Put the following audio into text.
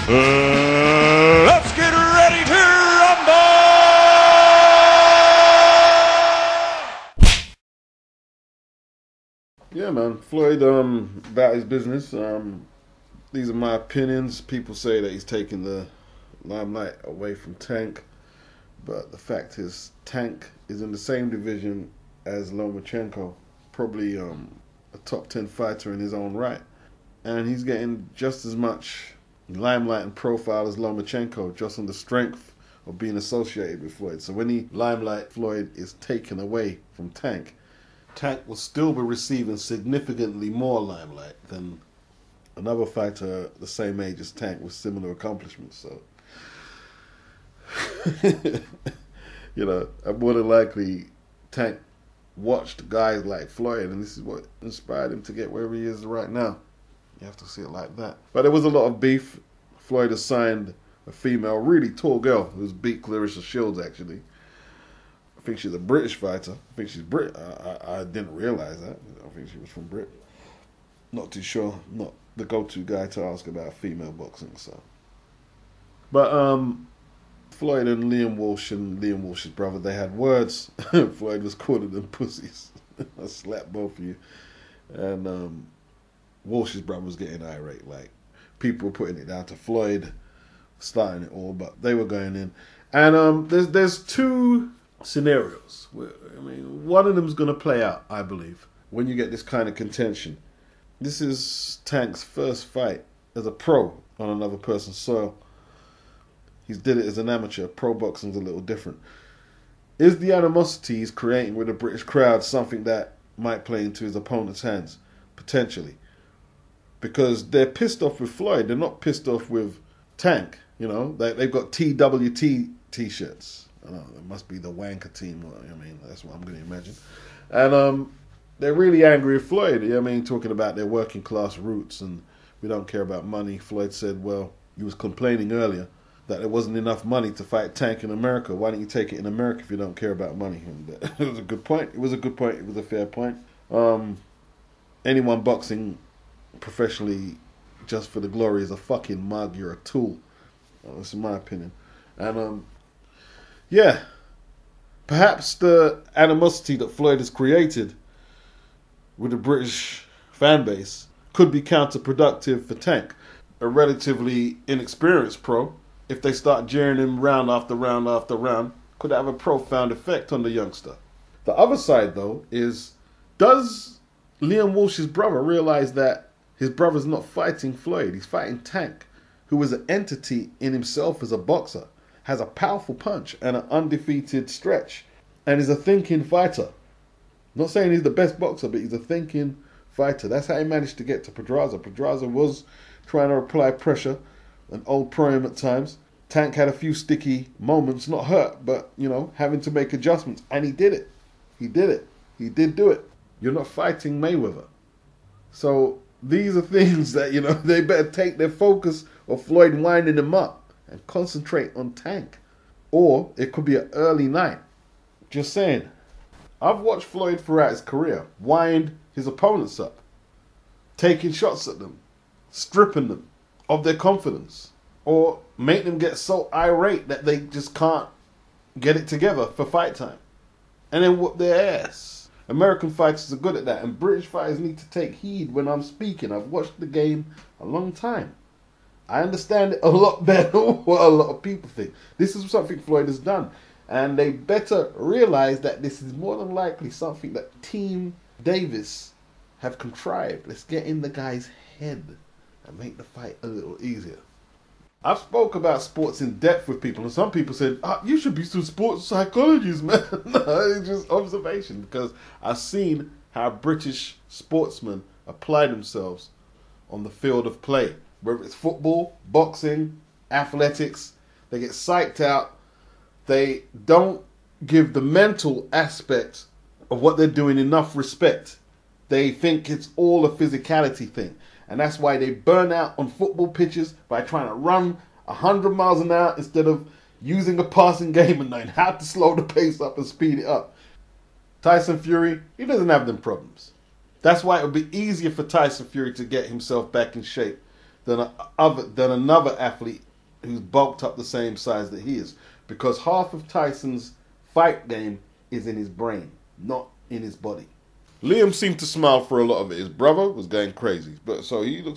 Let's get ready to rumble! Yeah, man. Floyd, about his business. These are my opinions. People say that he's taking the limelight away from Tank, but the fact is, Tank is in the same division as Lomachenko, probably a top 10 fighter in his own right, and he's getting just as much limelight and profile as Lomachenko, just on the strength of being associated with Floyd. So when the limelight Floyd is taken away from Tank, Tank will still be receiving significantly more limelight than another fighter the same age as Tank with similar accomplishments. So, you know, more than likely, Tank watched guys like Floyd, and this is what inspired him to get where he is right now. You have to see it like that. But there was a lot of beef. Floyd has signed a female, really tall girl who's beat Clarissa Shields, actually. I think she's a British fighter. I think she's Brit. I didn't realize that. I think she was from Britain. Not too sure. Not the go-to guy to ask about female boxing. So, but Floyd and Liam Walsh's brother, they had words. Floyd was calling them pussies. I slapped both of you. And Walsh's brother was getting irate. Like, people were putting it down to Floyd starting it all, but they were going in. And there's two scenarios. I mean, one of them's going to play out, I believe, when you get this kind of contention. This is Tank's first fight as a pro on another person's soil. He's did it as an amateur. Pro boxing's a little different. Is the animosity he's creating with the British crowd something that might play into his opponent's hands? Potentially. Because they're pissed off with Floyd. They're not pissed off with Tank. You know, they've got TWT t-shirts. I don't know, it must be the wanker team. I mean, that's what I'm going to imagine. And they're really angry with Floyd. I mean, talking about their working class roots and we don't care about money. Floyd said, well, he was complaining earlier that there wasn't enough money to fight Tank in America. Why don't you take it in America if you don't care about money? And it was a good point. It was a good point. It was a fair point. Anyone boxing professionally just for the glory is a fucking mug. You're a tool. That's in my opinion. And yeah, perhaps the animosity that Floyd has created with the British fan base could be counterproductive for Tank, a relatively inexperienced pro. If they start jeering him round after round after round, could have a profound effect on the youngster. The other side, though, is, does Liam Walsh's brother realize that his brother's not fighting Floyd? He's fighting Tank, who is an entity in himself as a boxer, has a powerful punch and an undefeated stretch, and is a thinking fighter. I'm not saying he's the best boxer, but he's a thinking fighter. That's how he managed to get to Pedraza. Pedraza was trying to apply pressure and old pro him at times. Tank had a few sticky moments, not hurt, but, you know, having to make adjustments. And he did it. He did it. He did do it. You're not fighting Mayweather. So these are things that, you know, they better take their focus off Floyd winding him up and concentrate on Tank. Or it could be an early night. Just saying. I've watched Floyd throughout his career wind his opponents up, taking shots at them, stripping them of their confidence, or make them get so irate that they just can't get it together for fight time, and then whoop their ass. American fighters are good at that, and British fighters need to take heed when I'm speaking. I've watched the game a long time. I understand it a lot better than what a lot of people think. This is something Floyd has done, and they better realize that this is more than likely something that Team Davis have contrived. Let's get in the guy's head and make the fight a little easier. I've spoke about sports in depth with people, and some people said, you should be some sports psychologists, man. No, it's just observation, because I've seen how British sportsmen apply themselves on the field of play. Whether it's football, boxing, athletics, they get psyched out. They don't give the mental aspect of what they're doing enough respect. They think it's all a physicality thing. And that's why they burn out on football pitches by trying to run 100 miles an hour instead of using a passing game and knowing how to slow the pace up and speed it up. Tyson Fury, he doesn't have them problems. That's why it would be easier for Tyson Fury to get himself back in shape than another athlete who's bulked up the same size that he is. Because half of Tyson's fight game is in his brain, not in his body. Liam seemed to smile for a lot of it. His brother was going crazy, but so he looks